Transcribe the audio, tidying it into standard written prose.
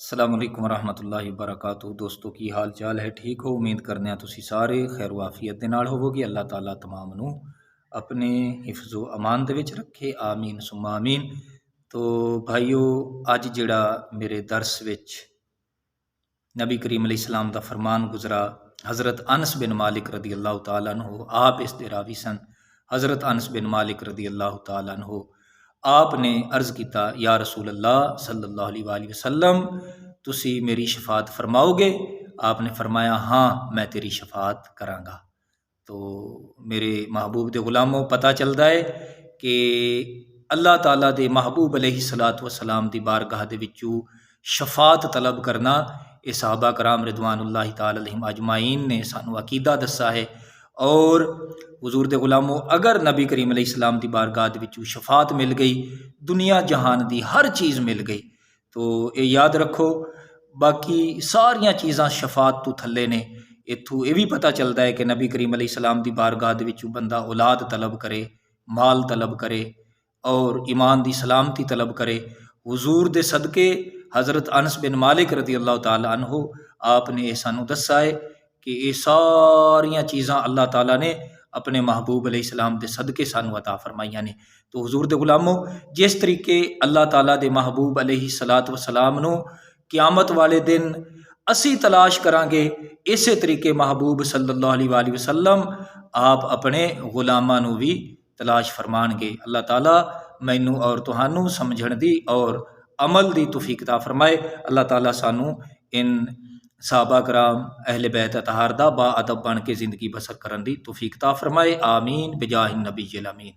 السلام علیکم ورحمۃ اللہ وبرکاتہ۔ دوستو کی حال چال ہے؟ ٹھیک ہو؟ امید کرنے ہیں تسی سارے خیر و عافیت دے نال ہووگے۔ اللہ تعالیٰ تمام نو اپنے حفظ و امان دے وچ رکھے، آمین ثم آمین۔ تو بھائیو، اج جڑا میرے درس وچ نبی کریم علیہ السلام دا فرمان گزرا، حضرت انس بن مالک رضی اللہ تعالیٰ عنہ آپ اس دے راوی سن۔ حضرت انس بن مالک رضی اللہ تعالیٰ عنہ آپ نے عرض کیتا، یا رسول اللہ صلی اللہ علیہ وآلہ وسلم، تسی میری شفاعت فرماؤ گے؟ آپ نے فرمایا، ہاں میں تیری شفاعت کراں گا۔ تو میرے محبوب دے غلاموں، پتہ چلدا ہے کہ اللہ تعالیٰ دے محبوب علیہ الصلاۃ والسلام دی بارگاہ دے وچوں شفاعت طلب کرنا، اے صحابہ کرام رضوان اللہ تعالی علیہم اجمعین نے سانو عقیدہ دسا ہے۔ اور حضور دے غلاموں، اگر نبی کریم علیہ السلام دی بارگاہ دے وچوں شفاعت مل گئی، دنیا جہان دی ہر چیز مل گئی، تو اے یاد رکھو باقی ساریاں چیزاں شفاعت تو تھلے نے۔ اتھوں یہ بھی پتہ چلتا ہے کہ نبی کریم علیہ السلام دی بارگاہ دے وچوں بندہ اولاد طلب کرے، مال طلب کرے اور ایمان دی سلامتی طلب کرے، حضور دے صدقے حضرت انس بن مالک رضی اللہ تعالیٰ عنہ آپ نے یہ سانو دسا ہے کہ یہ ساریاں چیزاں اللہ تعالیٰ نے اپنے محبوب علیہ السلام دے صدقے سانو عطا فرمائیاں نے۔ تو حضور دے غلاموں، جس طریقے اللہ تعالیٰ دے محبوب علیہ الصلاۃ والسلام نو قیامت والے دن اسی تلاش کران گے، اسی طریقے محبوب صلی اللہ علیہ وآلہ وسلم آپ اپنے غلاماں نو بھی تلاش فرمان گے۔ اللہ تعالیٰ مینوں اور تہانوں سمجھن دی اور عمل دی توفیق عطا فرمائے۔ اللہ تعالیٰ سانو ان صحابہ کرام اہل بیت اطہار دا با ادب بن کے زندگی بسر کرن دی توفیق عطا فرمائے، آمین بجاہ النبی الامین۔